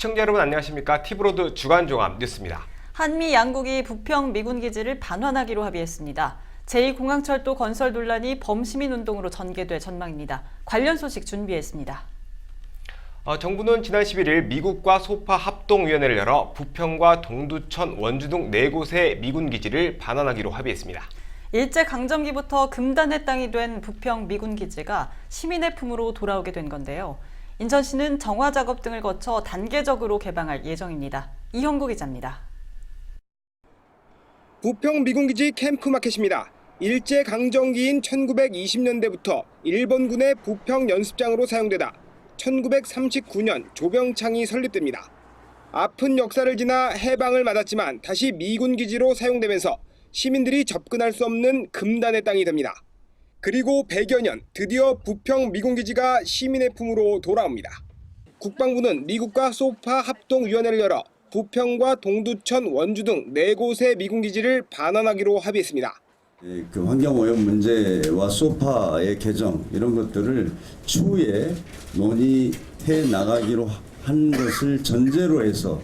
시청자 여러분 안녕하십니까? 티브로드 주간종합 뉴스입니다. 한미 양국이 부평 미군 기지를 반환하기로 합의했습니다. 제2공항철도 건설 논란이 범시민운동으로 전개될 전망입니다. 관련 소식 준비했습니다. 정부는 지난 11일 미국과 소파 합동위원회를 열어 부평과 동두천, 원주 등 4곳의 미군 기지를 반환하기로 합의했습니다. 일제강점기부터 금단의 땅이 된 부평 미군 기지가 시민의 품으로 돌아오게 된 건데요. 인천시는 정화 작업 등을 거쳐 단계적으로 개방할 예정입니다. 이형구 기자입니다. 부평 미군기지 캠프마켓입니다. 일제강점기인 1920년대부터 일본군의 부평 연습장으로 사용되다 1939년 조병창이 설립됩니다. 아픈 역사를 지나 해방을 맞았지만 다시 미군기지로 사용되면서 시민들이 접근할 수 없는 금단의 땅이 됩니다. 그리고 100여 년 드디어 부평 미군기지가 시민의 품으로 돌아옵니다. 국방부는 미국과 소파 합동위원회를 열어 부평과 동두천, 원주 등 4곳의 미군기지를 반환하기로 합의했습니다. 그 환경오염 문제와 소파의 개정 이런 것들을 추후에 논의해 나가기로 한 것을 전제로 해서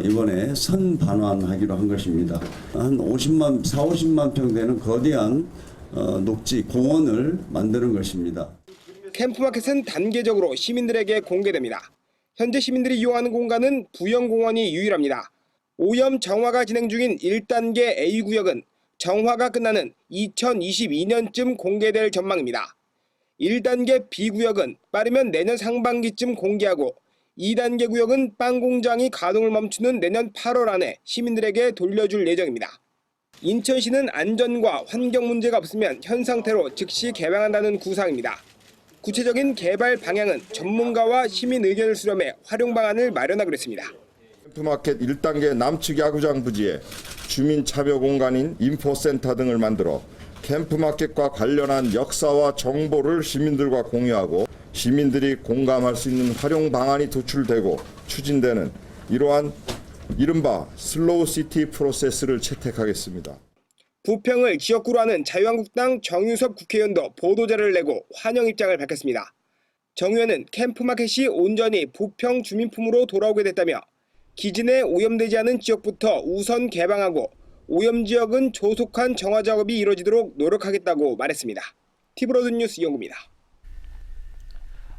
이번에 선반환하기로 한 것입니다. 한 50만 평 되는 거대한 녹지 공원을 만드는 것입니다. 캠프마켓은 단계적으로 시민들에게 공개됩니다. 현재 시민들이 이용하는 공간은 부영공원이 유일합니다. 오염 정화가 진행 중인 1단계 A구역은 정화가 끝나는 2022년쯤 공개될 전망입니다. 1단계 B구역은 빠르면 내년 상반기쯤 공개하고 2단계 구역은 빵 공장이 가동을 멈추는 내년 8월 안에 시민들에게 돌려줄 예정입니다. 인천시는 안전과 환경 문제가 없으면 현 상태로 즉시 개방한다는 구상입니다. 구체적인 개발 방향은 전문가와 시민 의견을 수렴해 활용 방안을 마련하기로 했습니다. 캠프마켓 1단계 남측 야구장 부지에 주민 참여 공간인 인포센터 등을 만들어 캠프마켓과 관련한 역사와 정보를 시민들과 공유하고 시민들이 공감할 수 있는 활용 방안이 도출되고 추진되는 이러한 이른바 슬로우 시티 프로세스를 채택하겠습니다. 부평을 지역구로 하는 자유한국당 정유섭 국회의원도 보도자료를 내고 환영 입장을 밝혔습니다. 정 의원은 캠프마켓이 온전히 부평 주민품으로 돌아오게 됐다며 기지 내 오염되지 않은 지역부터 우선 개방하고 오염지역은 조속한 정화 작업이 이루어지도록 노력하겠다고 말했습니다. 티브로드 뉴스 이영구입니다.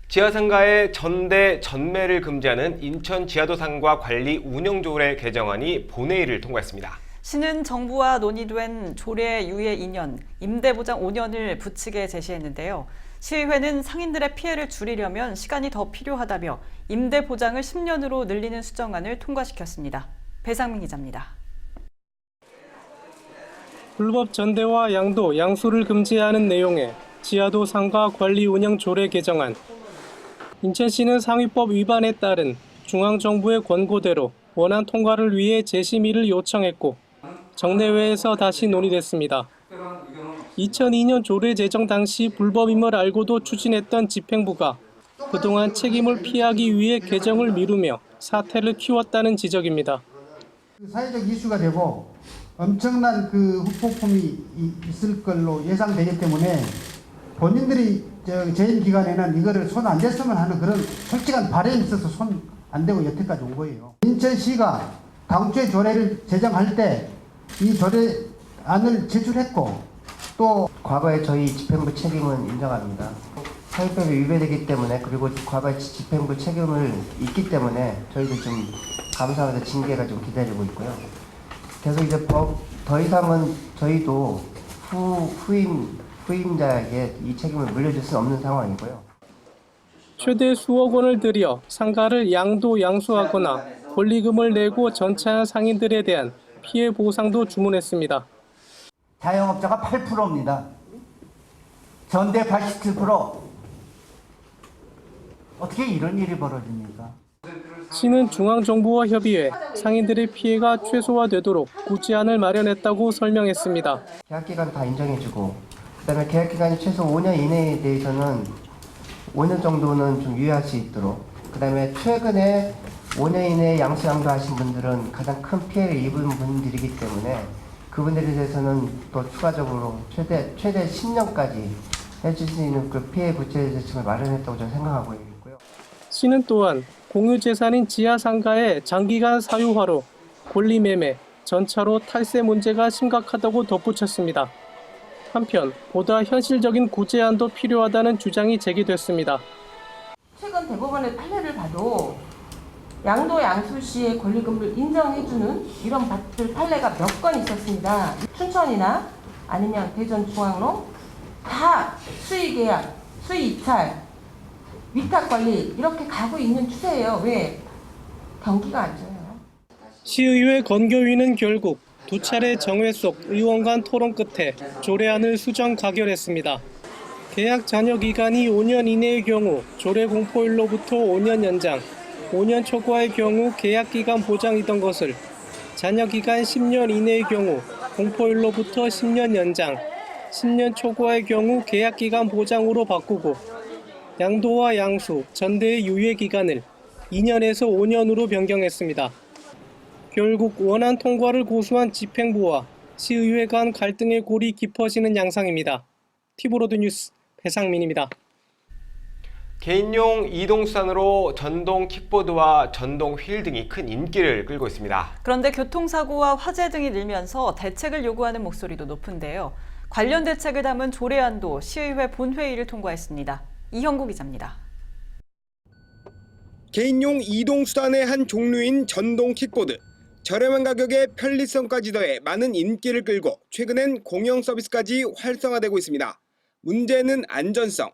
지하상가의 전대 전매를 금지하는 인천 지하도상과 관리 운영조례 개정안이 본회의를 통과했습니다. 시는 정부와 논의된 조례 유예 2년, 임대보장 5년을 부칙에 제시했는데요. 시의회는 상인들의 피해를 줄이려면 시간이 더 필요하다며 임대보장을 10년으로 늘리는 수정안을 통과시켰습니다. 배상민 기자입니다. 불법 전대와 양도, 양수를 금지하는 내용의 지하도 상가 관리 운영 조례 개정안. 인천시는 상위법 위반에 따른 중앙정부의 권고대로 원안 통과를 위해 재심의를 요청했고 정례회에서 다시 논의됐습니다. 2002년 조례 제정 당시 불법임을 알고도 추진했던 집행부가 그동안 책임을 피하기 위해 개정을 미루며 사태를 키웠다는 지적입니다. 사회적 이슈가 되고 엄청난 그 후폭풍이 있을 걸로 예상되기 때문에 본인들이 재임 기간에는 이거를 손 안 댔으면 하는 그런 솔직한 바람이 있어서 손 안 대고 여태까지 온 거예요. 인천시가 다음 주에 조례를 제정할 때 이 조례안을 제출했고 또 과거에 저희 집행부 책임은 인정합니다. 사회법이 위배되기 때문에 그리고 과거에 집행부 책임을 있기 때문에 저희도 좀 감사하면서 징계가 좀 기다리고 있고요. 그래서 이제 더 이상은 저희도 후임자에게 이 책임을 물려줄 수는 없는 상황이고요. 최대 수억 원을 들여 상가를 양도 양수하거나 권리금을 내고 전차한 상인들에 대한 피해 보상도 주문했습니다. 자영업자가 8%입니다. 전대 87%. 어떻게 이런 일이 벌어집니까? 시는 중앙정부와 협의해 상인들의 피해가 최소화되도록 구제안을 마련했다고 설명했습니다. 계약기간 다 인정해주고 그다음에 계약기간이 최소 5년 이내에 대해서는 5년 정도는 좀 유예할 수 있도록 그다음에 최근에 5년 이내에 양수양도 하신 분들은 가장 큰 피해를 입은 분들이기 때문에 그분들에 대해서는 또 추가적으로 최대 10년까지 해줄 수 있는 그 피해 구제 대책을 마련했다고 저는 생각하고 있고요. 시는 또한 공유재산인 지하상가의 장기간 사유화로 권리매매, 전차로 탈세 문제가 심각하다고 덧붙였습니다. 한편 보다 현실적인 구제안도 필요하다는 주장이 제기됐습니다. 최근 대법원의 판례를 봐도 양도 양수시의 권리금을 인정해주는 이런 판례가 몇 건 있었습니다. 춘천이나 아니면 대전중앙로 다 수의계약, 수의입찰, 위탁관리 이렇게 가고 있는 추세예요. 왜? 경기가 안 좋아요. 시의회 건교위는 결국 두 차례 정회 속 의원 간 토론 끝에 조례안을 수정 가결했습니다. 계약 잔여 기간이 5년 이내의 경우 조례 공포일로부터 5년 연장, 5년 초과의 경우 계약 기간 보장이던 것을 잔여 기간 10년 이내의 경우 공포일로부터 10년 연장, 10년 초과의 경우 계약 기간 보장으로 바꾸고 양도와 양수, 전대의 유예 기간을 2년에서 5년으로 변경했습니다. 결국 원안 통과를 고수한 집행부와 시의회 간 갈등의 골이 깊어지는 양상입니다. 티브로드 뉴스 배상민입니다. 개인용 이동수단으로 전동 킥보드와 전동 휠 등이 큰 인기를 끌고 있습니다. 그런데 교통사고와 화재 등이 늘면서 대책을 요구하는 목소리도 높은데요. 관련 대책을 담은 조례안도 시의회 본회의를 통과했습니다. 이형구 기자입니다. 개인용 이동수단의 한 종류인 전동 킥보드. 저렴한 가격에 편리성까지 더해 많은 인기를 끌고 최근엔 공영 서비스까지 활성화되고 있습니다. 문제는 안전성.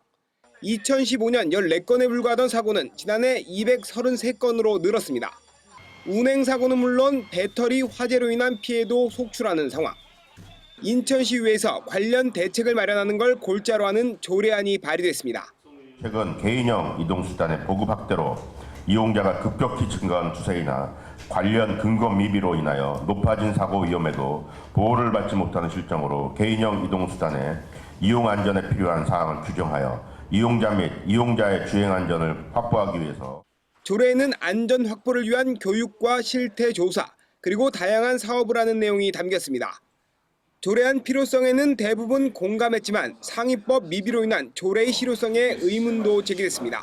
2015년 14건에 불과하던 사고는 지난해 233건으로 늘었습니다. 운행사고는 물론 배터리 화재로 인한 피해도 속출하는 상황. 인천시의회에서 관련 대책을 마련하는 걸 골자로 하는 조례안이 발의됐습니다. 최근 개인형 이동수단의 보급 확대로 이용자가 급격히 증가한 추세이나 관련 근거 미비로 인하여 높아진 사고 위험에도 보호를 받지 못하는 실정으로 개인형 이동수단의 이용 안전에 필요한 사항을 규정하여 이용자 및 이용자의 주행 안전을 확보하기 위해서 조례에는 안전 확보를 위한 교육과 실태 조사, 그리고 다양한 사업을 하는 내용이 담겼습니다. 조례안 필요성에는 대부분 공감했지만 상위법 미비로 인한 조례의 실효성에 의문도 제기됐습니다.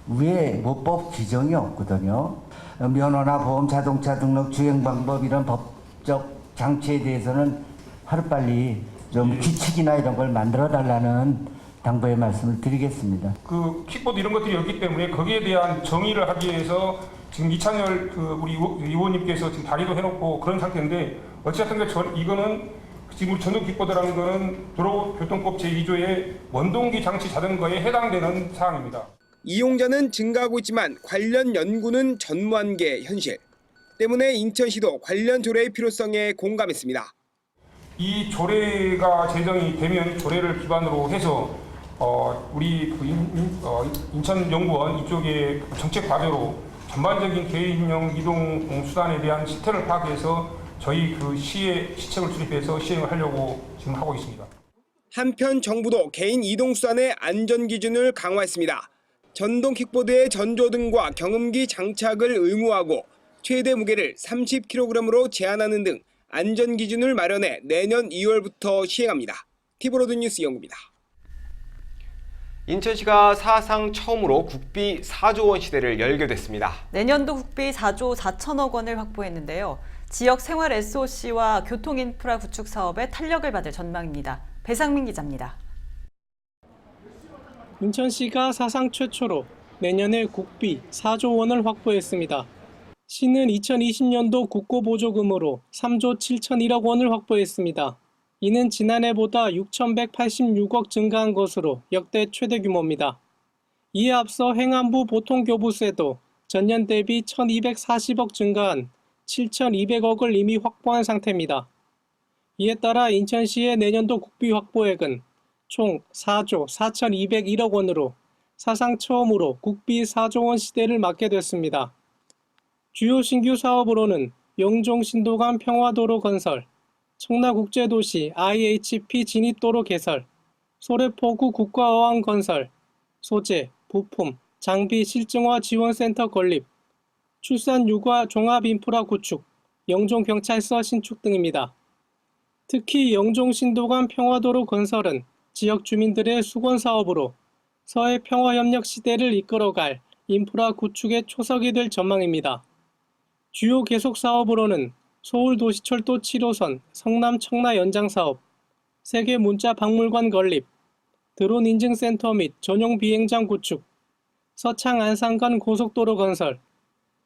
위에 법 지정이 없거든요. 면허나 보험, 자동차 등록, 주행 방법 이런 법적 장치에 대해서는 하루빨리 좀 규칙이나 이런 걸 만들어 달라는 당부의 말씀을 드리겠습니다. 그 킥보드 이런 것들이 없기 때문에 거기에 대한 정의를 하기 위해서 지금 이찬열 우리 의원님께서 지금 발의도 해놓고 그런 상태인데 어쨌든 이거는 지금 우리 전동 킥보드라는 거는 도로교통법 제2조의 원동기 장치 자전거에 해당되는 사항입니다. 이용자는 증가하고 있지만 관련 연구는 전무한 게 현실. 때문에 인천시도 관련 조례의 필요성에 공감했습니다. 이 조례가 제정이 되면 조례를 기반으로 해서 우리 인천연구원 이쪽의 정책 과제로 전반적인 개인형 이동 수단에 대한 실태를 파악해서 저희 그 시에 시책을 수립해서 시행을 하려고 지금 하고 있습니다. 한편 정부도 개인 이동 수단의 안전 기준을 강화했습니다. 전동 킥보드의 전조등과 경음기 장착을 의무화하고 최대 무게를 30kg으로 제한하는 등 안전 기준을 마련해 내년 2월부터 시행합니다. 티브로드 뉴스 이영구입니다. 인천시가 사상 처음으로 국비 4조 원 시대를 열게 됐습니다. 내년도 국비 4조 4천억 원을 확보했는데요. 지역 생활 SOC와 교통 인프라 구축 사업에 탄력을 받을 전망입니다. 배상민 기자입니다. 인천시가 사상 최초로 내년에 국비 4조 원을 확보했습니다. 시는 2020년도 국고보조금으로 3조 7천일억 원을 확보했습니다. 이는 지난해보다 6,186억 증가한 것으로 역대 최대 규모입니다. 이에 앞서 행안부 보통교부세도 전년 대비 1,240억 증가한 7,200억을 이미 확보한 상태입니다. 이에 따라 인천시의 내년도 국비 확보액은 총 4조 4,201억 원으로 사상 처음으로 국비 4조 원 시대를 맞게 됐습니다. 주요 신규 사업으로는 영종 신도간 평화도로 건설, 청라국제도시 IHP 진입도로 개설, 소래포구 국가어항 건설, 소재, 부품, 장비 실증화 지원센터 건립, 출산 육아 종합 인프라 구축, 영종경찰서 신축 등입니다. 특히 영종 신도간 평화도로 건설은 지역 주민들의 수건 사업으로 서해 평화협력 시대를 이끌어갈 인프라 구축의 초석이 될 전망입니다. 주요 계속 사업으로는 서울도시철도 7호선 성남 청라 연장 사업, 세계 문자 박물관 건립, 드론 인증센터 및 전용 비행장 구축, 서창 안산간 고속도로 건설,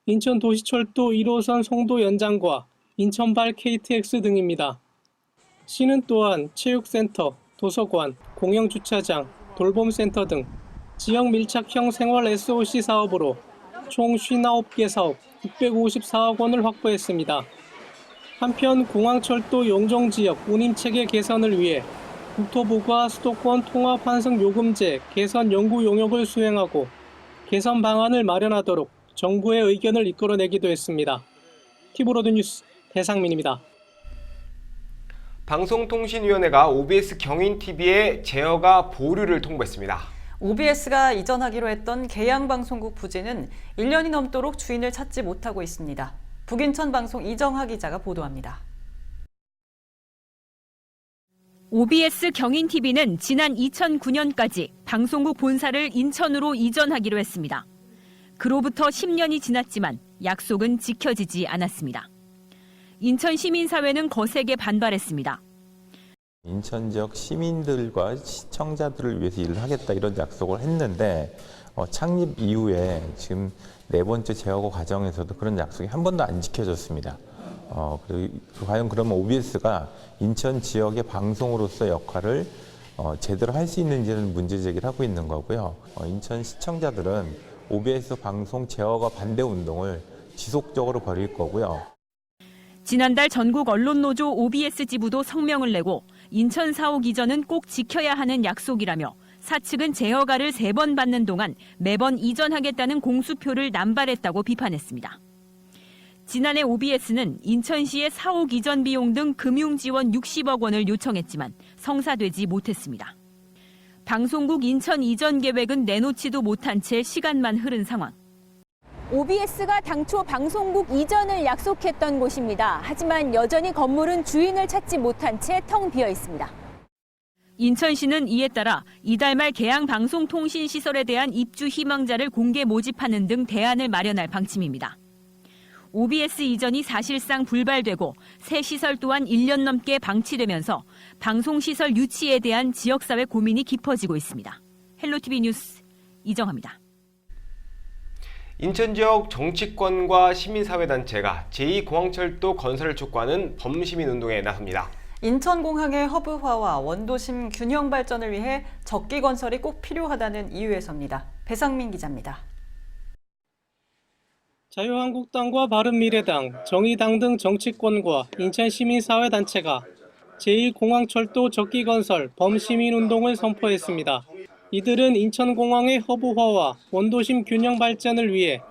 인천도시철도 1호선 송도 연장과 인천발 KTX 등입니다. 시는 또한 체육센터, 도서관, 공영주차장, 돌봄센터 등 지역 밀착형 생활 SOC 사업으로 총 59개 사업 654억 원을 확보했습니다. 한편 공항철도 용종지역 운임체계 개선을 위해 국토부가 수도권 통합 환승 요금제 개선 연구 용역을 수행하고 개선 방안을 마련하도록 정부의 의견을 이끌어내기도 했습니다. 티브로드 뉴스 배상민입니다. 방송통신위원회가 OBS 경인TV에 제어가 보류를 통보했습니다. OBS가 이전하기로 했던 계양방송국 부지는 1년이 넘도록 주인을 찾지 못하고 있습니다. 북인천 방송 이정하 기자가 보도합니다. OBS 경인TV는 지난 2009년까지 방송국 본사를 인천으로 이전하기로 했습니다. 그로부터 10년이 지났지만 약속은 지켜지지 않았습니다. 인천 시민사회는 거세게 반발했습니다. 인천 지역 시민들과 시청자들을 위해서 일을 하겠다 이런 약속을 했는데 창립 이후에 지금 4번째 재허가 과정에서도 그런 약속이 한 번도 안 지켜졌습니다. 과연 그러면 OBS가 인천 지역의 방송으로서 역할을 제대로 할 수 있는지는 문제 제기를 하고 있는 거고요. 인천 시청자들은 OBS 방송 제허가 반대 운동을 지속적으로 벌일 거고요. 지난달 전국 언론노조 OBS 지부도 성명을 내고 인천 사옥 이전은 꼭 지켜야 하는 약속이라며 사측은 제허가를 3번 받는 동안 매번 이전하겠다는 공수표를 남발했다고 비판했습니다. 지난해 OBS는 인천시의 사옥 이전 비용 등 금융 지원 60억 원을 요청했지만 성사되지 못했습니다. 방송국 인천 이전 계획은 내놓지도 못한 채 시간만 흐른 상황. OBS가 당초 방송국 이전을 약속했던 곳입니다. 하지만 여전히 건물은 주인을 찾지 못한 채 텅 비어 있습니다. 인천시는 이에 따라 이달 말 계양 방송통신시설에 대한 입주 희망자를 공개 모집하는 등 대안을 마련할 방침입니다. OBS 이전이 사실상 불발되고 새 시설 또한 1년 넘게 방치되면서 방송시설 유치에 대한 지역사회 고민이 깊어지고 있습니다. 헬로티비 뉴스 이정합니다. 인천 지역 정치권과 시민사회단체가 제2공항철도 건설을 촉구하는 범시민운동에 나섭니다. 인천공항의 허브화와 원도심 균형 발전을 위해 적기 건설이 꼭 필요하다는 이유에서입니다. 배상민 기자입니다. 자유한국당과 바른미래당, 정의당 등 정치권과 인천시민사회단체가 제2공항철도 적기 건설 범시민운동을 선포했습니다. 이들은 인천공항의 허브화와 원도심 균형 발전을 위해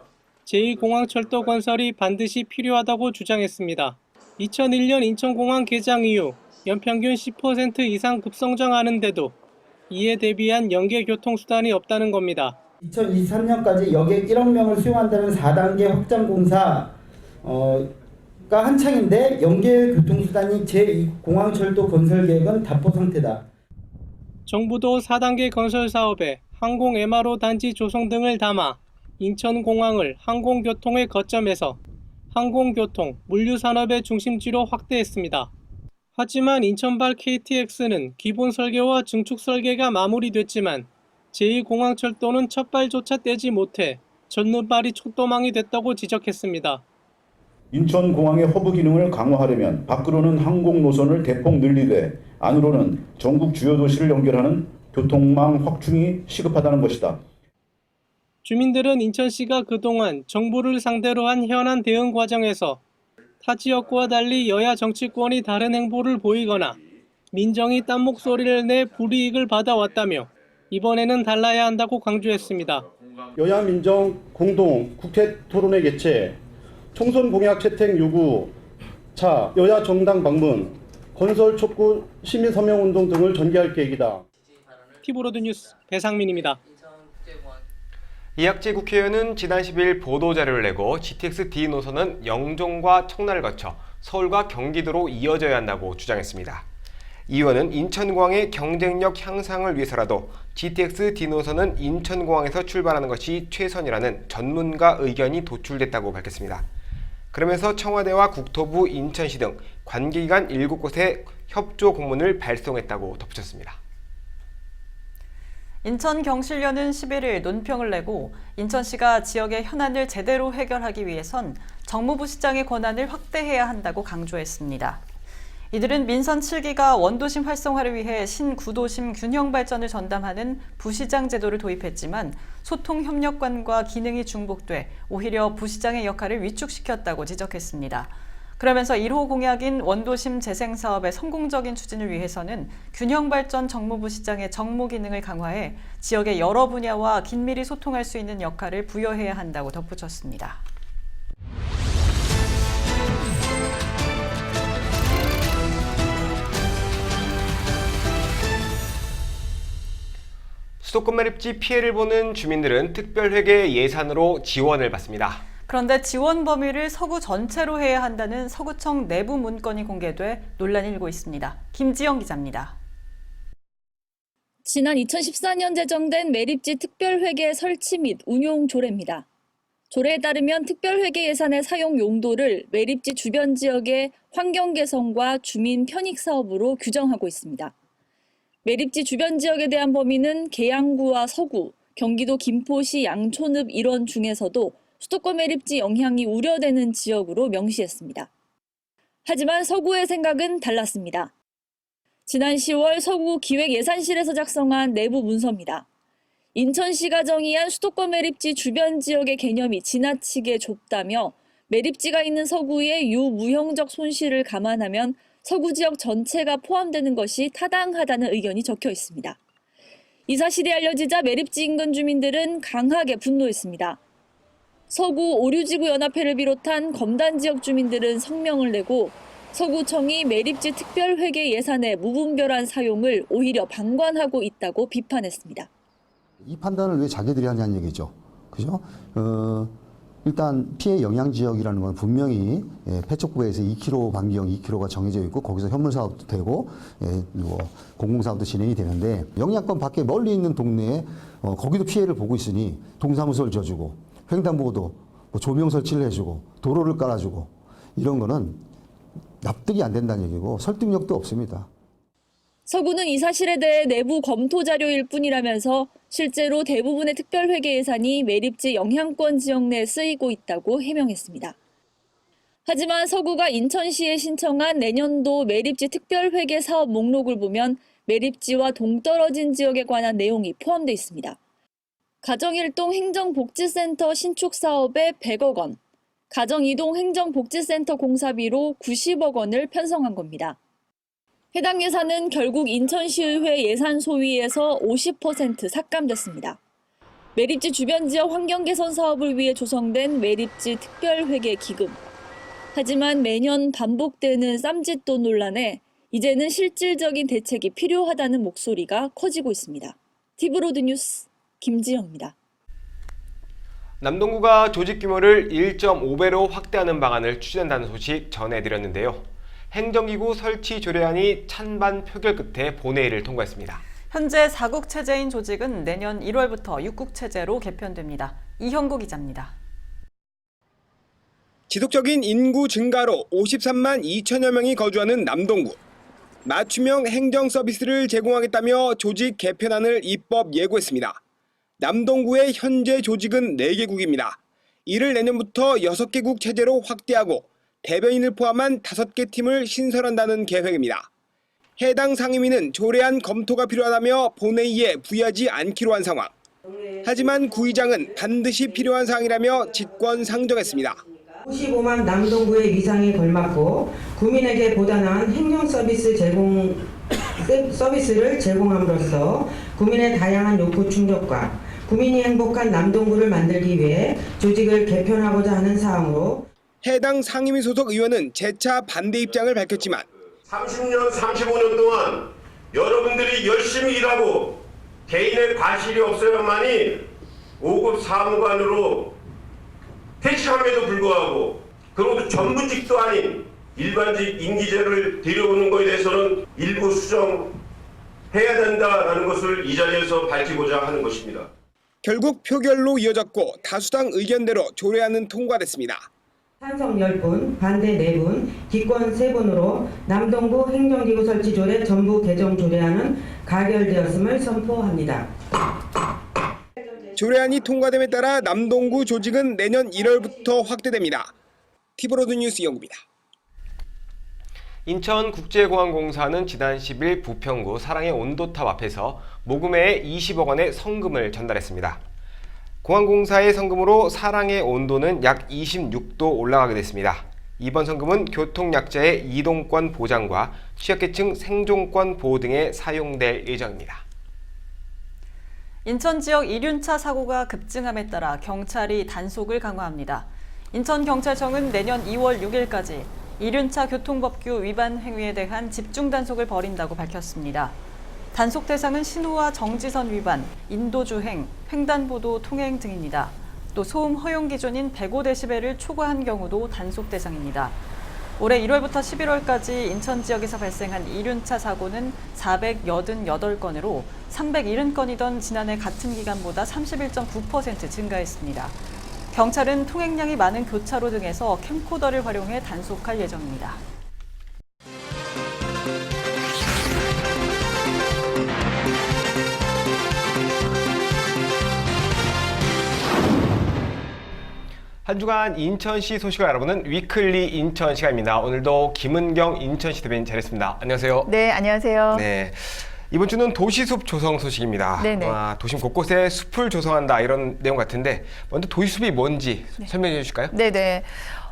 제2공항철도 건설이 반드시 필요하다고 주장했습니다. 2001년 인천공항 개장 이후 연평균 10% 이상 급성장하는데도 이에 대비한 연계 교통수단이 없다는 겁니다. 2023년까지 여객 1억 명을 수용한다는 4단계 확장 공사가 한창인데 연계 교통수단이 제2공항철도 건설 계획은 답보 상태다. 정부도 4단계 건설 사업에 항공 MRO 단지 조성 등을 담아 인천공항을 항공교통의 거점에서 항공교통, 물류산업의 중심지로 확대했습니다. 하지만 인천발 KTX는 기본 설계와 증축 설계가 마무리됐지만 제2공항철도는 첫 발조차 떼지 못해 전눈발이 촛도망이 됐다고 지적했습니다. 인천공항의 허브 기능을 강화하려면 밖으로는 항공 노선을 대폭 늘리되 안으로는 전국 주요 도시를 연결하는 교통망 확충이 시급하다는 것이다. 주민들은 인천시가 그동안 정부를 상대로 한 현안 대응 과정에서 타 지역과 달리 여야 정치권이 다른 행보를 보이거나 민정이 딴 목소리를 내 불이익을 받아왔다며 이번에는 달라야 한다고 강조했습니다. 여야 민정 공동 국회 토론회 개최, 총선 공약 채택 요구, 여야 정당 방문, 건설 촉구 시민 서명 운동 등을 전개할 계획이다. 티브로드 뉴스 배상민입니다. 이학재 국회의원은 지난 10일 보도자료를 내고 GTX-D 노선은 영종과 청라를 거쳐 서울과 경기도로 이어져야 한다고 주장했습니다. 이 의원은 인천공항의 경쟁력 향상을 위해서라도 GTX D노선은 인천공항에서 출발하는 것이 최선이라는 전문가 의견이 도출됐다고 밝혔습니다. 그러면서 청와대와 국토부, 인천시 등 관계기관 7곳에 협조 공문을 발송했다고 덧붙였습니다. 인천경실련은 11일 논평을 내고 인천시가 지역의 현안을 제대로 해결하기 위해선 정무부 시장의 권한을 확대해야 한다고 강조했습니다. 이들은 민선 7기가 원도심 활성화를 위해 신구도심 균형 발전을 전담하는 부시장 제도를 도입했지만 소통 협력관과 기능이 중복돼 오히려 부시장의 역할을 위축시켰다고 지적했습니다. 그러면서 1호 공약인 원도심 재생 사업의 성공적인 추진을 위해서는 균형 발전 정무부 시장의 정무 기능을 강화해 지역의 여러 분야와 긴밀히 소통할 수 있는 역할을 부여해야 한다고 덧붙였습니다. 수도권 매립지 피해를 보는 주민들은 특별회계 예산으로 지원을 받습니다. 그런데 지원 범위를 서구 전체로 해야 한다는 서구청 내부 문건이 공개돼 논란이 일고 있습니다. 김지영 기자입니다. 지난 2014년 제정된 매립지 특별회계 설치 및 운용 조례입니다. 조례에 따르면 특별회계 예산의 사용 용도를 매립지 주변 지역의 환경 개선과 주민 편익 사업으로 규정하고 있습니다. 매립지 주변 지역에 대한 범위는 계양구와 서구, 경기도 김포시 양촌읍 일원 중에서도 수도권 매립지 영향이 우려되는 지역으로 명시했습니다. 하지만 서구의 생각은 달랐습니다. 지난 10월 서구 기획예산실에서 작성한 내부 문서입니다. 인천시가 정의한 수도권 매립지 주변 지역의 개념이 지나치게 좁다며 매립지가 있는 서구의 유무형적 손실을 감안하면 서구 지역 전체가 포함되는 것이 타당하다는 의견이 적혀 있습니다. 이 사실이 알려지자 매립지 인근 주민들은 강하게 분노했습니다. 서구 오류지구 연합회를 비롯한 검단 지역 주민들은 성명을 내고 서구청이 매립지 특별회계 예산의 무분별한 사용을 오히려 방관하고 있다고 비판했습니다. 이 판단을 왜 자기들이 하냐는 얘기죠. 그죠? 일단 피해 영향 지역이라는 건 분명히 폐촉구에서 2km 반경 2km가 정해져 있고 거기서 현물 사업도 되고 공공 사업도 진행이 되는데 영향권 밖에 멀리 있는 동네에 거기도 피해를 보고 있으니 동사무소를 져주고 횡단보도 조명 설치를 해주고 도로를 깔아주고 이런 거는 납득이 안 된다는 얘기고 설득력도 없습니다. 서구는 이 사실에 대해 내부 검토 자료일 뿐이라면서 실제로 대부분의 특별회계 예산이 매립지 영향권 지역 내에 쓰이고 있다고 해명했습니다. 하지만 서구가 인천시에 신청한 내년도 매립지 특별회계 사업 목록을 보면 매립지와 동떨어진 지역에 관한 내용이 포함되어 있습니다. 가정일동 행정복지센터 신축 사업에 100억 원, 가정이동 행정복지센터 공사비로 90억 원을 편성한 겁니다. 해당 예산은 결국 인천시의회 예산 소위에서 50% 삭감됐습니다. 매립지 주변 지역 환경 개선 사업을 위해 조성된 매립지 특별회계 기금. 하지만 매년 반복되는 쌈짓돈 논란에 이제는 실질적인 대책이 필요하다는 목소리가 커지고 있습니다. 티브로드 뉴스 김지영입니다. 남동구가 조직 규모를 1.5배로 확대하는 방안을 추진한다는 소식 전해드렸는데요. 행정기구 설치 조례안이 찬반 표결 끝에 본회의를 통과했습니다. 현재 4국 체제인 조직은 내년 1월부터 6국 체제로 개편됩니다. 이형구 기자입니다. 지속적인 인구 증가로 53만 2천여 명이 거주하는 남동구. 맞춤형 행정 서비스를 제공하겠다며 조직 개편안을 입법 예고했습니다. 남동구의 현재 조직은 4개국입니다. 이를 내년부터 6개국 체제로 확대하고 대변인을 포함한 5개 팀을 신설한다는 계획입니다. 해당 상임위는 조례안 검토가 필요하다며 본회의에 부의하지 않기로 한 상황. 하지만 구의장은 반드시 필요한 사항이라며 직권 상정했습니다. 55만 남동구의 위상에 걸맞고 구민에게 보다 나은 행정 서비스를 제공함으로써 구민의 다양한 욕구 충족과 구민이 행복한 남동구를 만들기 위해 조직을 개편하고자 하는 사항으로 해당 상임위 소속 의원은 재차 반대 입장을 밝혔지만 30년, 35년 동안 여러분들이 열심히 일하고 개인의 과실이 없어야만이 5급 사무관으로 퇴직함에도 불구하고 그것도 전문직도 아닌 일반직 임기제를 들여오는 것에 대해서는 일부 수정해야 된다라는 것을 이 자리에서 밝히고자 하는 것입니다. 결국 표결로 이어졌고 다수당 의견대로 조례안은 통과됐습니다. 찬성 10분, 반대 4분, 기권 3분으로 남동구 행정기구 설치 조례 전부 개정 조례안은 가결되었음을 선포합니다. 조례안이 통과됨에 따라 남동구 조직은 내년 1월부터 확대됩니다. 티브로드 뉴스 이영구입니다. 인천국제공항공사는 지난 10일 부평구 사랑의 온도탑 앞에서 모금회에 20억 원의 성금을 전달했습니다. 공항공사의 성금으로 사랑의 온도는 약 26도 올라가게 됐습니다. 이번 성금은 교통약자의 이동권 보장과 취약계층 생존권 보호 등에 사용될 예정입니다. 인천 지역 이륜차 사고가 급증함에 따라 경찰이 단속을 강화합니다. 인천경찰청은 내년 2월 6일까지 이륜차 교통법규 위반 행위에 대한 집중 단속을 벌인다고 밝혔습니다. 단속 대상은 신호와 정지선 위반, 인도주행, 횡단보도 통행 등입니다. 또 소음 허용 기준인 105dB를 초과한 경우도 단속 대상입니다. 올해 1월부터 11월까지 인천 지역에서 발생한 이륜차 사고는 488건으로 370건이던 지난해 같은 기간보다 31.9% 증가했습니다. 경찰은 통행량이 많은 교차로 등에서 캠코더를 활용해 단속할 예정입니다. 한 주간 인천시 소식을 알아보는 위클리 인천 시간입니다. 오늘도 김은경 인천시 대변인 잘했습니다. 안녕하세요. 네, 안녕하세요. 네. 이번 주는 도시숲 조성 소식입니다. 네네. 도심 곳곳에 숲을 조성한다 이런 내용 같은데 먼저 도시숲이 뭔지 설명해 주실까요? 네네.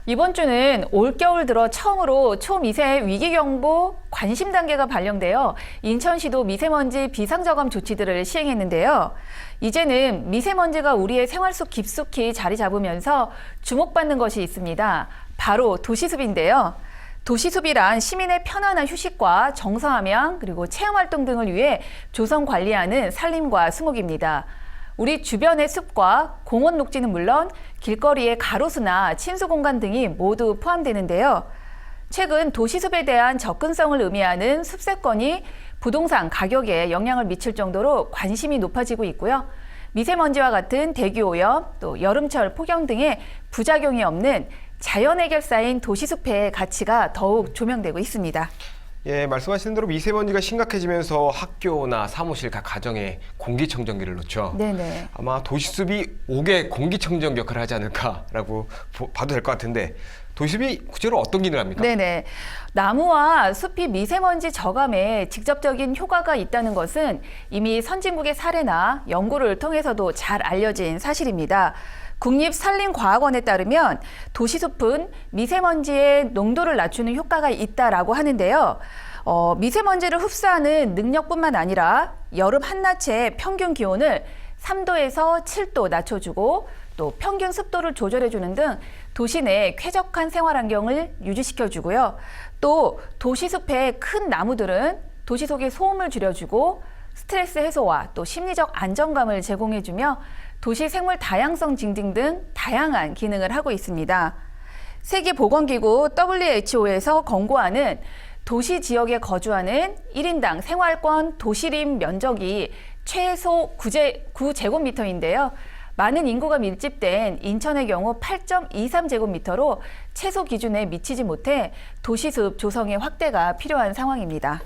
이번 주는 올겨울 들어 처음으로 초미세 위기경보 관심 단계가 발령되어 인천시도 미세먼지 비상저감 조치들을 시행했는데요. 이제는 미세먼지가 우리의 생활 속 깊숙이 자리 잡으면서 주목받는 것이 있습니다. 바로 도시숲인데요. 도시숲이란 시민의 편안한 휴식과 정서함양 그리고 체험활동 등을 위해 조성 관리하는 산림과 수목입니다. 우리 주변의 숲과 공원 녹지는 물론 길거리의 가로수나 친수공간 등이 모두 포함되는데요. 최근 도시숲에 대한 접근성을 의미하는 숲세권이 부동산 가격에 영향을 미칠 정도로 관심이 높아지고 있고요. 미세먼지와 같은 대기오염, 또 여름철 폭염 등의 부작용이 없는 자연 해결사인 도시숲의 가치가 더욱 조명되고 있습니다. 예, 말씀하신 대로 미세먼지가 심각해지면서 학교나 사무실, 각 가정에 공기청정기를 놓죠. 네네. 아마 도시숲이 5개 공기청정 역할을 하지 않을까라고 봐도 될 것 같은데 도시숲이 구체적으로 어떤 기능을 합니까? 네네. 나무와 숲이 미세먼지 저감에 직접적인 효과가 있다는 것은 이미 선진국의 사례나 연구를 통해서도 잘 알려진 사실입니다. 국립산림과학원에 따르면 도시숲은 미세먼지의 농도를 낮추는 효과가 있다라고 하는데요. 미세먼지를 흡수하는 능력뿐만 아니라 여름 한낮의 평균 기온을 3도에서 7도 낮춰주고 또 평균 습도를 조절해주는 등 도시 내 쾌적한 생활 환경을 유지시켜주고요. 또 도시숲의 큰 나무들은 도시 속의 소음을 줄여주고 스트레스 해소와 또 심리적 안정감을 제공해주며 도시 생물 다양성 증진 등 다양한 기능을 하고 있습니다. 세계보건기구 WHO에서 권고하는 도시 지역에 거주하는 1인당 생활권 도시림 면적이 최소 9제곱미터인데요. 많은 인구가 밀집된 인천의 경우 8.23제곱미터로 최소 기준에 미치지 못해 도시숲 조성의 확대가 필요한 상황입니다.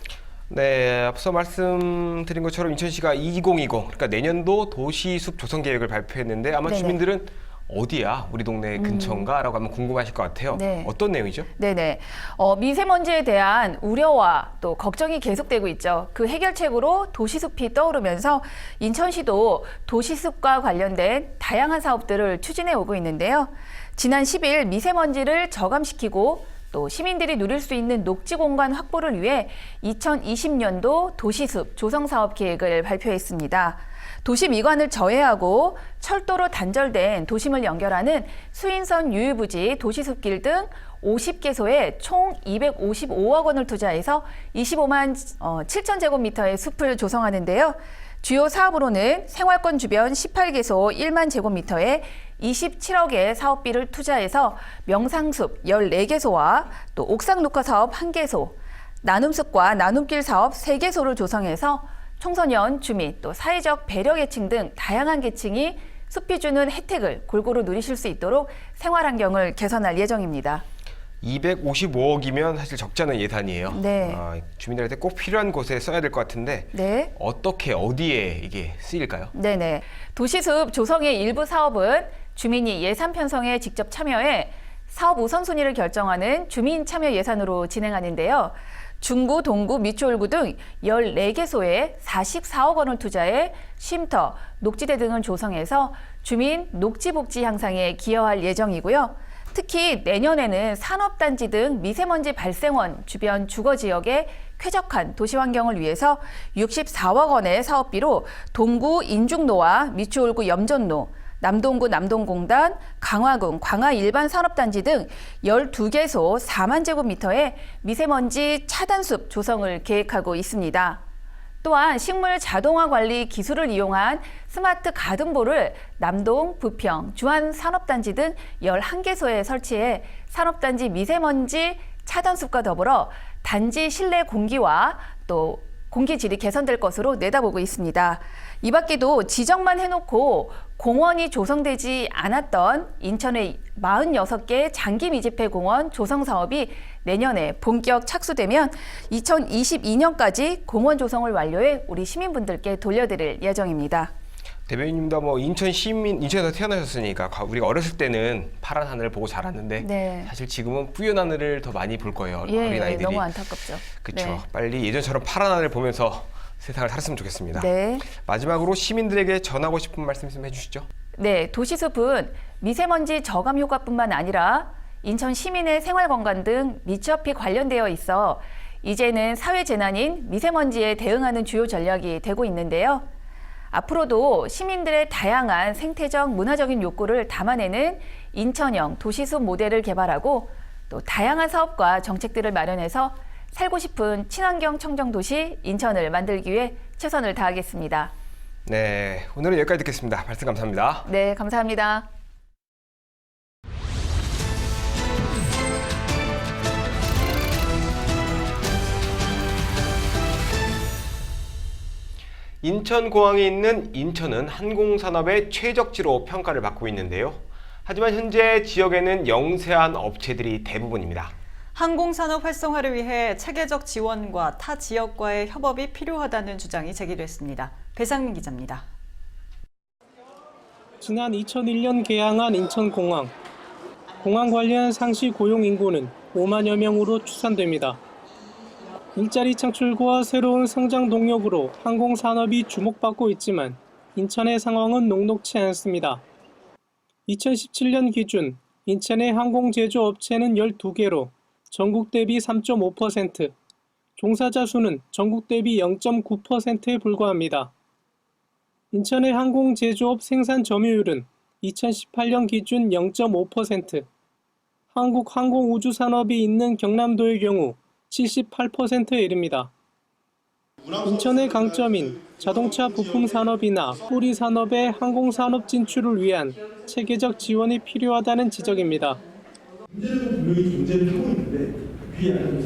네, 앞서 말씀드린 것처럼 인천시가 2020, 그러니까 내년도 도시숲 조성 계획을 발표했는데 아마 네네. 주민들은 어디야? 우리 동네 근처인가? 라고 하면 궁금하실 것 같아요. 네. 어떤 내용이죠? 네네. 미세먼지에 대한 우려와 또 걱정이 계속되고 있죠. 그 해결책으로 도시숲이 떠오르면서 인천시도 도시숲과 관련된 다양한 사업들을 추진해 오고 있는데요. 지난 10일 미세먼지를 저감시키고 또 시민들이 누릴 수 있는 녹지 공간 확보를 위해 2020년도 도시숲 조성 사업 계획을 발표했습니다. 도시 미관을 저해하고 철도로 단절된 도심을 연결하는 수인선 유유부지 도시숲길 등 50개소에 총 255억 원을 투자해서 25만 7천 제곱미터의 숲을 조성하는데요. 주요 사업으로는 생활권 주변 18개소 1만 제곱미터에 27억의 사업비를 투자해서 명상숲 14개소와 또 옥상 녹화 사업 1개소, 나눔숲과 나눔길 사업 3개소를 조성해서 청소년, 주민, 또 사회적 배려 계층 등 다양한 계층이 숲이 주는 혜택을 골고루 누리실 수 있도록 생활 환경을 개선할 예정입니다. 255억이면 사실 적지 않은 예산이에요. 네. 주민들한테 꼭 필요한 곳에 써야 될 것 같은데 네. 어떻게 어디에 이게 쓰일까요? 네네. 도시숲 조성의 일부 사업은 주민이 예산 편성에 직접 참여해 사업 우선순위를 결정하는 주민 참여 예산으로 진행하는데요. 중구, 동구, 미추홀구 등 14개소에 44억 원을 투자해 쉼터, 녹지대 등을 조성해서 주민 녹지복지 향상에 기여할 예정이고요. 특히 내년에는 산업단지 등 미세먼지 발생원 주변 주거지역의 쾌적한 도시환경을 위해서 64억 원의 사업비로 동구 인중로와 미추홀구 염전로, 남동구 남동공단, 강화군 광화 일반 산업단지 등 12개소 4만 제곱미터의 미세먼지 차단숲 조성을 계획하고 있습니다. 또한 식물 자동화 관리 기술을 이용한 스마트 가든볼을 남동, 부평, 주안 산업단지 등 11개소에 설치해 산업단지 미세먼지 차단숲과 더불어 단지 실내 공기와 또 공기질이 개선될 것으로 내다보고 있습니다. 이 밖에도 지정만 해놓고 공원이 조성되지 않았던 인천의 46개 장기 미집회 공원 조성 사업이 내년에 본격 착수되면 2022년까지 공원 조성을 완료해 우리 시민분들께 돌려드릴 예정입니다. 대변인님도 인천에서 태어나셨으니까 우리가 어렸을 때는 파란 하늘을 보고 자랐는데 네. 사실 지금은 뿌연 하늘을 더 많이 볼 거예요. 어린아이들이. 너무 안타깝죠. 그렇죠. 네. 빨리 예전처럼 파란 하늘을 보면서 세상을 살았으면 좋겠습니다. 네. 마지막으로 시민들에게 전하고 싶은 말씀 좀 해주시죠. 네, 도시숲은 미세먼지 저감 효과뿐만 아니라 인천 시민의 생활 건강 등 밀접히 관련되어 있어 이제는 사회 재난인 미세먼지에 대응하는 주요 전략이 되고 있는데요. 앞으로도 시민들의 다양한 생태적, 문화적인 욕구를 담아내는 인천형 도시숲 모델을 개발하고 또 다양한 사업과 정책들을 마련해서 살고 싶은 친환경 청정도시 인천을 만들기 위해 최선을 다하겠습니다. 네, 오늘은 여기까지 듣겠습니다. 말씀 감사합니다. 네, 감사합니다. 인천공항에 있는 인천은 항공산업의 최적지로 평가를 받고 있는데요. 하지만 현재 지역에는 영세한 업체들이 대부분입니다. 항공산업 활성화를 위해 체계적 지원과 타 지역과의 협업이 필요하다는 주장이 제기됐습니다. 배상민 기자입니다. 지난 2001년 개항한 인천공항. 공항 관련 상시 고용 인구는 5만여 명으로 추산됩니다. 일자리 창출과 새로운 성장 동력으로 항공산업이 주목받고 있지만 인천의 상황은 녹록치 않습니다. 2017년 기준 인천의 항공제조업체는 12개로 전국 대비 3.5%, 종사자 수는 전국 대비 0.9%에 불과합니다. 인천의 항공제조업 생산 점유율은 2018년 기준 0.5%, 한국 항공우주산업이 있는 경남도의 경우 78%에 이릅니다. 인천의 강점인 자동차 부품 산업이나 뿌리 산업의 항공산업 진출을 위한 체계적 지원이 필요하다는 지적입니다. 문제는 분명히 존재를 하고 있는데 그게 아니라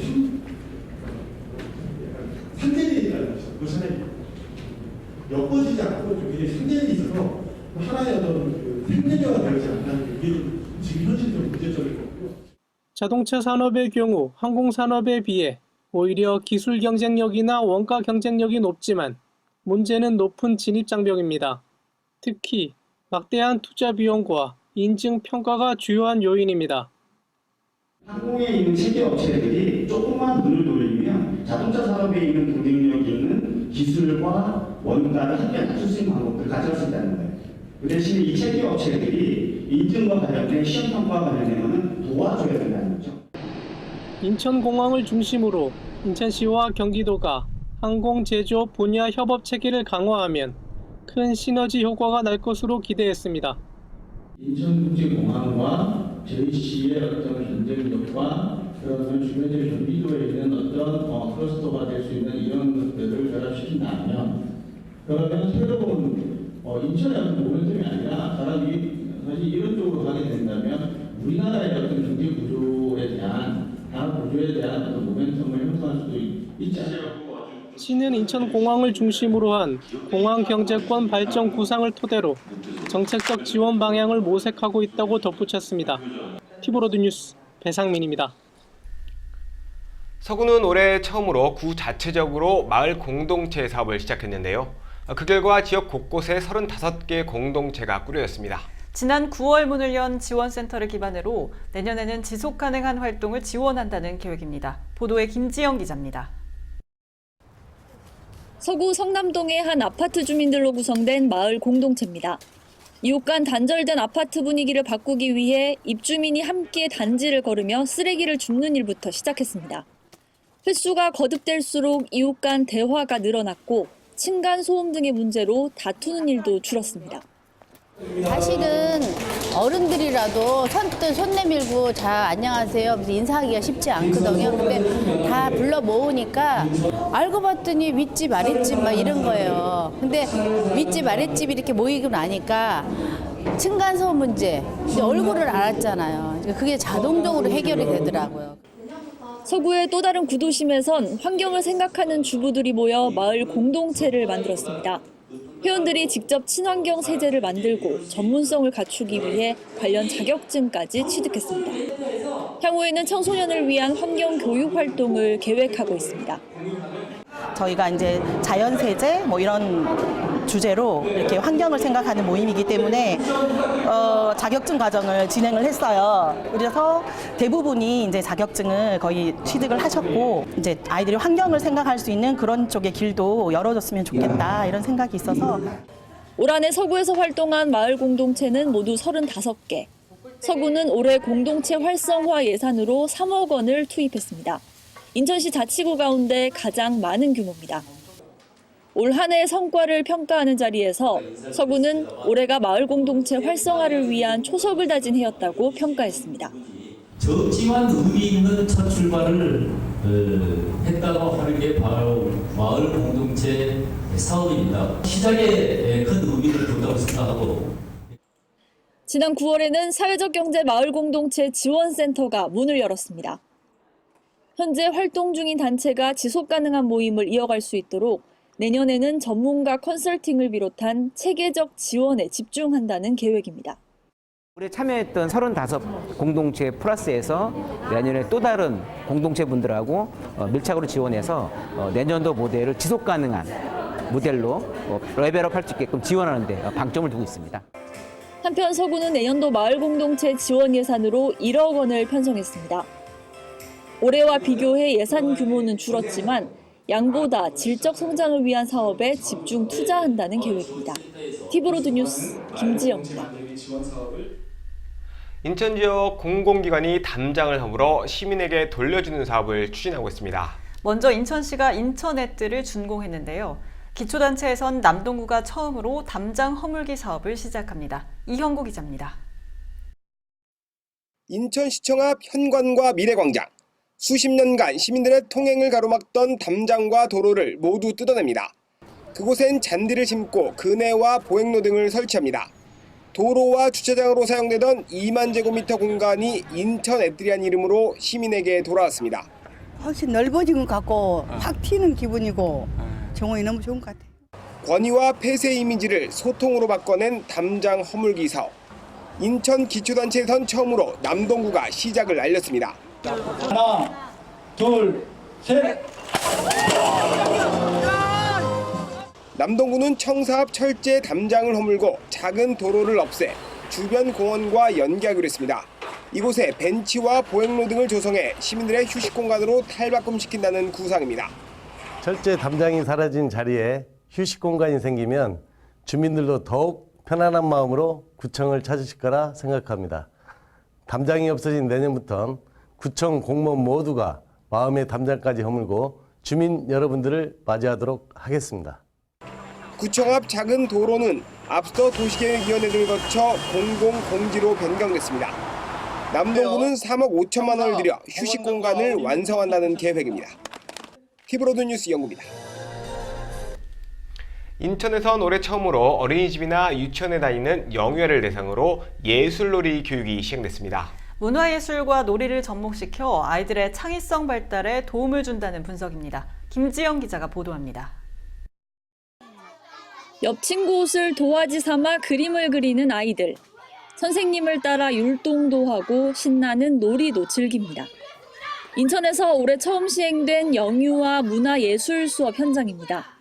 상대적이라는 것이죠. 그것은 엮어지지 않고 굉장히 상대적이 있어서 하나의 어떤 상대적이 되지 않는 게 지금 현실적으로 문제점인 거고요. 자동차 산업의 경우 항공산업에 비해 오히려 기술 경쟁력이나 원가 경쟁력이 높지만 문제는 높은 진입장벽입니다. 특히 막대한 투자 비용과 인증 평가가 주요한 요인입니다. 항공에 있는 세계 업체들이 조금만 돈을 돌리면 자동차 산업에 있는 경쟁력이 있는 기술과 원가를 함께 낮출 수 있는 방법들을 가져갈 수 있다는 거예요. 그 대신에 이 세계 업체들이 인증과 관련된 시험평가와 관련된 것은 도와줘야 된다는 거죠. 인천공항을 중심으로 인천시와 경기도가 항공제조업 분야 협업 체계를 강화하면 큰 시너지 효과가 날 것으로 기대했습니다. 인천국제공항과 저희시의 어떤 경쟁력과 그러면 주변의 경기도에 있는 어떤 클러스터가 될 수 있는 이런 것들을 결합시킨다면 그러면 새로운 인천의 어떤 모멘텀이 아니라 사람이 사실 이런 쪽으로 가게 된다면 우리나라의 어떤 경제 구조에 대한 산업 구조에 대한 어떤 모멘텀을 형성할 수도 있지 않을까. 시는 인천공항을 중심으로 한 공항 경제권 발전 구상을 토대로 정책적 지원 방향을 모색하고 있다고 덧붙였습니다. 티브로드 뉴스 배상민입니다. 서구는 올해 처음으로 구 자체적으로 마을 공동체 사업을 시작했는데요. 그 결과 지역 곳곳에 35개 공동체가 꾸려졌습니다. 지난 9월 문을 연 지원센터를 기반으로 내년에는 지속 가능한 활동을 지원한다는 계획입니다. 보도에 김지영 기자입니다. 서구 성남동의 한 아파트 주민들로 구성된 마을 공동체입니다. 이웃 간 단절된 아파트 분위기를 바꾸기 위해 입주민이 함께 단지를 걸으며 쓰레기를 줍는 일부터 시작했습니다. 횟수가 거듭될수록 이웃 간 대화가 늘어났고 층간 소음 등의 문제로 다투는 일도 줄었습니다. 사실은 어른들이라도 선뜻 손 내밀고 자 안녕하세요 하면서 인사하기가 쉽지 않거든요. 근데 다 불러 모으니까 알고 봤더니 윗집 아랫집 막 이런 거예요. 근데 윗집 아랫집이 이렇게 모이고 나니까 층간소음 문제, 이제 얼굴을 알았잖아요. 그게 자동적으로 해결이 되더라고요. 서구의 또 다른 구도심에선 환경을 생각하는 주부들이 모여 마을 공동체를 만들었습니다. 회원들이 직접 친환경 세제를 만들고 전문성을 갖추기 위해 관련 자격증까지 취득했습니다. 향후에는 청소년을 위한 환경 교육 활동을 계획하고 있습니다. 저희가 이제 자연세제 뭐 이런 주제로 이렇게 환경을 생각하는 모임이기 때문에 자격증 과정을 진행을 했어요. 그래서 대부분이 이제 자격증을 거의 취득을 하셨고 이제 아이들이 환경을 생각할 수 있는 그런 쪽의 길도 열어줬으면 좋겠다 이런 생각이 있어서 올 한해 서구에서 활동한 마을 공동체는 모두 35개. 서구는 올해 공동체 활성화 예산으로 3억 원을 투입했습니다. 인천시 자치구 가운데 가장 많은 규모입니다. 올 한 해의 성과를 평가하는 자리에서 서구는 올해가 마을 공동체 활성화를 위한 초석을 다진 해였다고 평가했습니다. 적지만 의미 있는 첫 출발을 했다고 하는 게 바로 마을 공동체 사업입니다. 시작에 큰 의미를 둔다고 생각하고 지난 9월에는 사회적 경제 마을 공동체 지원센터가 문을 열었습니다. 현재 활동 중인 단체가 지속 가능한 모임을 이어갈 수 있도록 내년에는 전문가 컨설팅을 비롯한 체계적 지원에 집중한다는 계획입니다. 올해 참여했던 35 공동체 플러스에서 내년에 또 다른 공동체분들하고 밀착으로 지원해서 내년도 모델을 지속 가능한 모델로 레벨업할 수 있게끔 지원하는 데 방점을 두고 있습니다. 한편 서구는 내년도 마을 공동체 지원 예산으로 1억 원을 편성했습니다. 올해와 비교해 예산 규모는 줄었지만 양보다 질적 성장을 위한 사업에 집중 투자한다는 계획입니다. 티브로드 뉴스 김지영입니다. 인천 지역 공공기관이 담장을 허물어 시민에게 돌려주는 사업을 추진하고 있습니다. 먼저 인천시가 인천앳들을 준공했는데요. 기초단체에선 남동구가 처음으로 담장 허물기 사업을 시작합니다. 이형구 기자입니다. 인천시청 앞 현관과 미래광장. 수십 년간 시민들의 통행을 가로막던 담장과 도로를 모두 뜯어냅니다. 그곳엔 잔디를 심고 그네와 보행로 등을 설치합니다. 도로와 주차장으로 사용되던 2만 제곱미터 공간이 인천앳들이란 이름으로 시민에게 돌아왔습니다. 훨씬 넓어진 것 같고 확 튀는 기분이고 정말 너무 좋은 것 같아요. 권위와 폐쇄 이미지를 소통으로 바꿔낸 담장 허물기 사업. 인천 기초단체에선 처음으로 남동구가 시작을 알렸습니다. 하나, 둘, 셋. 남동구는 청사 앞 철제 담장을 허물고 작은 도로를 없애 주변 공원과 연계하기로 했습니다. 이곳에 벤치와 보행로 등을 조성해 시민들의 휴식 공간으로 탈바꿈시킨다는 구상입니다. 철제 담장이 사라진 자리에 휴식 공간이 생기면 주민들도 더욱 편안한 마음으로 구청을 찾으실 거라 생각합니다. 담장이 없어진 내년부터는 구청 공무원 모두가 마음의 담장까지 허물고 주민 여러분들을 맞이하도록 하겠습니다. 구청 앞 작은 도로는 앞서 도시계획위원회를 거쳐 공공공지로 변경됐습니다. 남동구는 3억 5천만 원을 들여 휴식 공간을 완성한다는 계획입니다. 티브로드 뉴스 영구입니다. 인천에선 올해 처음으로 어린이집이나 유치원에 다니는 영유아를 대상으로 예술놀이 교육이 시행됐습니다. 문화예술과 놀이를 접목시켜 아이들의 창의성 발달에 도움을 준다는 분석입니다. 김지영 기자가 보도합니다. 옆 친구 옷을 도화지 삼아 그림을 그리는 아이들. 선생님을 따라 율동도 하고 신나는 놀이도 즐깁니다. 인천에서 올해 처음 시행된 영유아 문화예술 수업 현장입니다.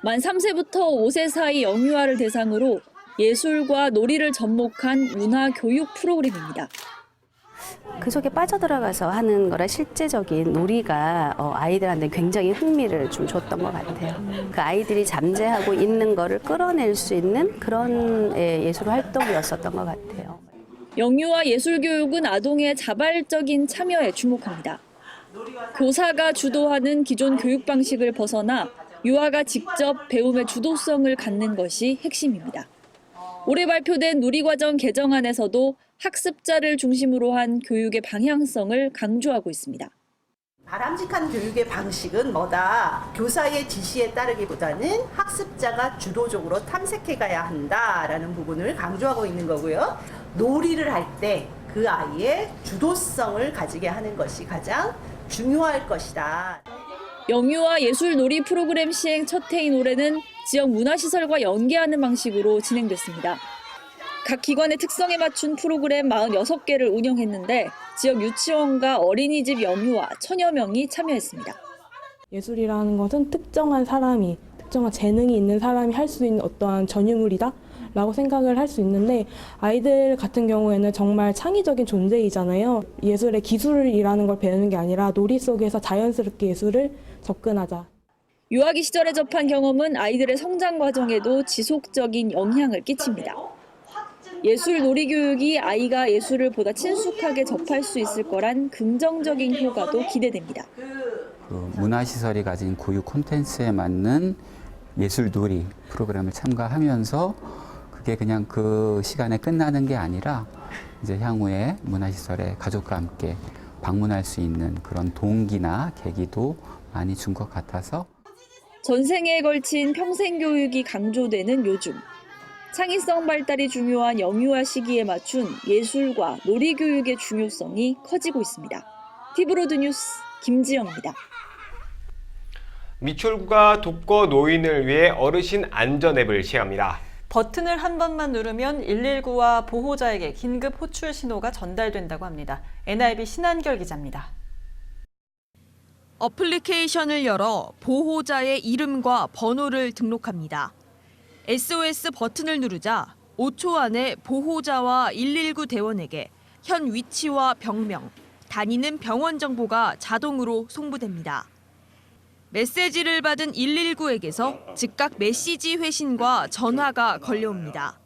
만 3세부터 5세 사이 영유아를 대상으로 예술과 놀이를 접목한 문화교육 프로그램입니다. 그 속에 빠져들어가서 하는 거라 실제적인 놀이가 아이들한테 굉장히 흥미를 좀 줬던 것 같아요. 그 아이들이 잠재하고 있는 거를 끌어낼 수 있는 그런 예술 활동이었었던 것 같아요. 영유아 예술교육은 아동의 자발적인 참여에 주목합니다. 교사가 주도하는 기존 교육 방식을 벗어나 유아가 직접 배움의 주도성을 갖는 것이 핵심입니다. 올해 발표된 누리과정 개정안에서도 학습자를 중심으로 한 교육의 방향성을 강조하고 있습니다. 바람직한 교육의 방식은 뭐다? 교사의 지시에 따르기보다는 학습자가 주도적으로 탐색해가야 한다라는 부분을 강조하고 있는 거고요. 놀이를 할 때 그 아이의 주도성을 가지게 하는 것이 가장 중요할 것이다. 영유아 예술 놀이 프로그램 시행 첫 해인 올해는 지역 문화시설과 연계하는 방식으로 진행됐습니다. 각 기관의 특성에 맞춘 프로그램 46개를 운영했는데 지역 유치원과 어린이집 영유아 1000여 명이 참여했습니다. 예술이라는 것은 특정한 재능이 있는 사람이 할 수 있는 어떠한 전유물이다 라고 생각을 할 수 있는데 아이들 같은 경우에는 정말 창의적인 존재이잖아요. 예술의 기술이라는 걸 배우는 게 아니라 놀이 속에서 자연스럽게 예술을 접근하자. 유아기 시절에 접한 경험은 아이들의 성장 과정에도 지속적인 영향을 끼칩니다. 예술 놀이 교육이 아이가 예술을 보다 친숙하게 접할 수 있을 거란 긍정적인 효과도 기대됩니다. 문화시설이 가진 교육 콘텐츠에 맞는 예술 놀이 프로그램을 참가하면서 그게 그냥 그 시간에 끝나는 게 아니라 이제 향후에 문화시설에 가족과 함께 방문할 수 있는 그런 동기나 계기도 많이 준 것 같아서 전생에 걸친 평생 교육이 강조되는 요즘. 창의성 발달이 중요한 영유아 시기에 맞춘 예술과 놀이 교육의 중요성이 커지고 있습니다. 티브로드 뉴스 김지영입니다. 미추홀구가 독거 노인을 위해 어르신 안전 앱을 시행합니다. 버튼을 한 번만 누르면 119와 보호자에게 긴급 호출 신호가 전달된다고 합니다. NIB 신한결 기자입니다. 어플리케이션을 열어 보호자의 이름과 번호를 등록합니다. SOS 버튼을 누르자 5초 안에 보호자와 119 대원에게 현 위치와 병명, 다니는 병원 정보가 자동으로 송부됩니다. 메시지를 받은 119에게서 즉각 메시지 회신과 전화가 걸려옵니다.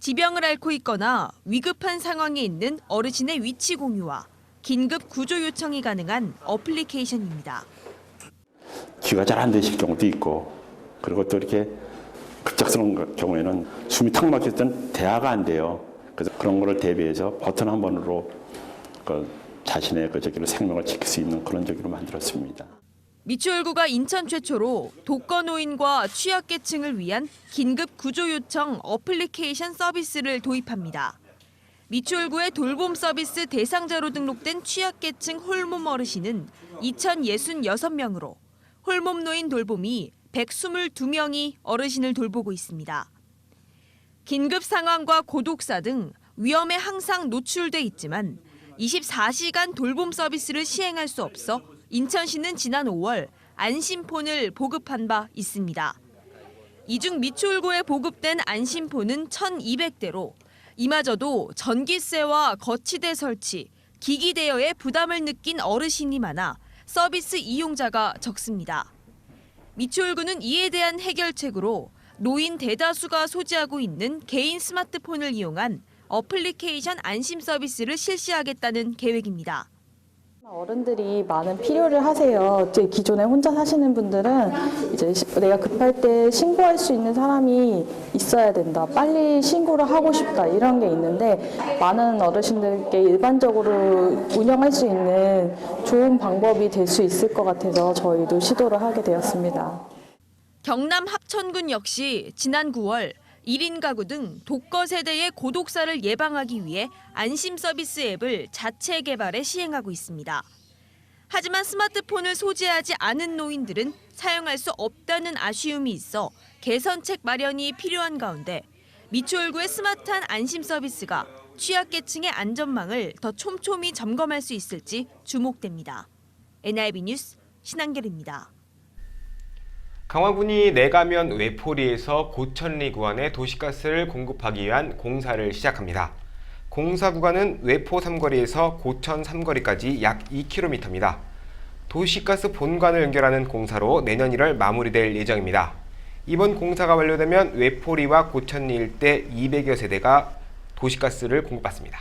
지병을 앓고 있거나 위급한 상황에 있는 어르신의 위치 공유와 긴급 구조 요청이 가능한 어플리케이션입니다. 귀가 잘 안 되실 경우도 있고 그리고 또 이렇게 급작스러운 경우에는 숨이 턱 막힐 때는 대화가 안 돼요. 그래서 그런 거를 대비해서 버튼 한 번으로 자신의 생명을 지킬 수 있는 그런 저기로 만들었습니다. 미추홀구가 인천 최초로 독거노인과 취약계층을 위한 긴급 구조 요청 어플리케이션 서비스를 도입합니다. 미추홀구의 돌봄 서비스 대상자로 등록된 취약계층 홀몸 어르신은 2,066명으로 홀몸 노인 돌봄이 122명이 어르신을 돌보고 있습니다. 긴급 상황과 고독사 등 위험에 항상 노출돼 있지만 24시간 돌봄 서비스를 시행할 수 없어 인천시는 지난 5월 안심폰을 보급한 바 있습니다. 이 중 미추홀구에 보급된 안심폰은 1,200대로 이마저도 전기세와 거치대 설치, 기기 대여에 부담을 느낀 어르신이 많아 서비스 이용자가 적습니다. 미추홀구는 이에 대한 해결책으로 노인 대다수가 소지하고 있는 개인 스마트폰을 이용한 어플리케이션 안심 서비스를 실시하겠다는 계획입니다. 어른들이 많은 필요를 하세요. 이제 기존에 혼자 사시는 분들은 이제 내가 급할 때 신고할 수 있는 사람이 있어야 된다. 빨리 신고를 하고 싶다. 이런 게 있는데 많은 어르신들께 일반적으로 운영할 수 있는 좋은 방법이 될 수 있을 것 같아서 저희도 시도를 하게 되었습니다. 경남 합천군 역시 지난 9월 1인 가구 등 독거 세대의 고독사를 예방하기 위해 안심 서비스 앱을 자체 개발해 시행하고 있습니다. 하지만 스마트폰을 소지하지 않은 노인들은 사용할 수 없다는 아쉬움이 있어 개선책 마련이 필요한 가운데 미추홀구의 스마트한 안심 서비스가 취약계층의 안전망을 더 촘촘히 점검할 수 있을지 주목됩니다. NIB 뉴스 신한결입니다. 강화군이 내가면 외포리에서 고천리 구간에 도시가스를 공급하기 위한 공사를 시작합니다. 공사 구간은 외포 3거리에서 고천 3거리까지 약 2km입니다. 도시가스 본관을 연결하는 공사로 내년 1월 마무리될 예정입니다. 이번 공사가 완료되면 외포리와 고천리 일대 200여 세대가 도시가스를 공급받습니다.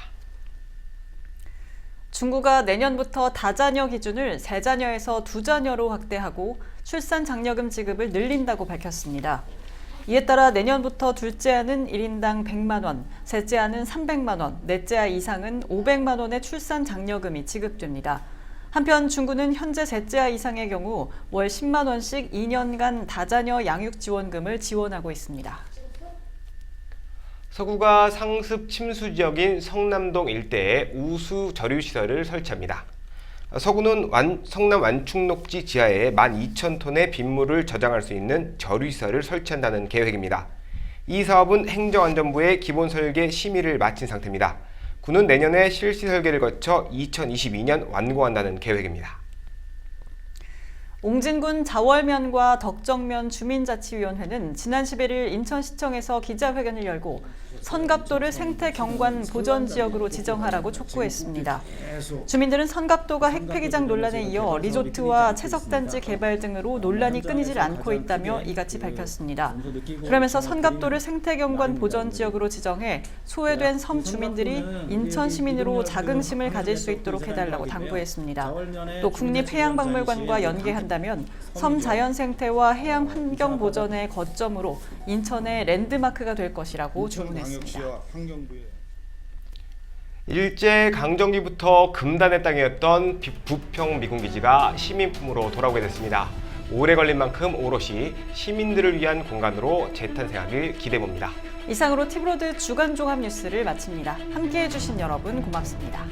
중구가 내년부터 다자녀 기준을 3자녀에서 2자녀로 확대하고 출산 장려금 지급을 늘린다고 밝혔습니다. 이에 따라 내년부터 둘째아는 1인당 100만 원, 셋째아는 300만 원, 넷째아 이상은 500만 원의 출산 장려금이 지급됩니다. 한편 중구는 현재 셋째아 이상의 경우 월 10만 원씩 2년간 다자녀 양육 지원금을 지원하고 있습니다. 서구가 상습 침수 지역인 성남동 일대에 우수 저류시설을 설치합니다. 서구는 성남 완충녹지 지하에 12,000톤의 빗물을 저장할 수 있는 저류시설을 설치한다는 계획입니다. 이 사업은 행정안전부의 기본 설계 심의를 마친 상태입니다. 구는 내년에 실시 설계를 거쳐 2022년 완공한다는 계획입니다. 옹진군 자월면과 덕정면 주민자치위원회는 지난 11일 인천시청에서 기자회견을 열고 선갑도를 생태경관 보전지역으로 지정하라고 촉구했습니다. 주민들은 선갑도가 핵폐기장 논란에 이어 리조트와 채석단지 개발 등으로 논란이 끊이질 않고 있다며 이같이 밝혔습니다. 그러면서 선갑도를 생태경관 보전지역으로 지정해 소외된 섬 주민들이 인천 시민으로 자긍심을 가질 수 있도록 해달라고 당부했습니다. 또 국립해양박물관과 연계한다면 섬 자연생태와 해양환경보전의 거점으로 인천의 랜드마크가 될 것이라고 주문했습니다. 일제 강점기부터 금단의 땅이었던 부평 미군기지가 시민품으로 돌아오게 됐습니다. 오래 걸린 만큼 오롯이 시민들을 위한 공간으로 재탄생하길 기대해봅니다. 이상으로 티브로드 주간 종합 뉴스를 마칩니다. 함께해 주신 여러분 고맙습니다.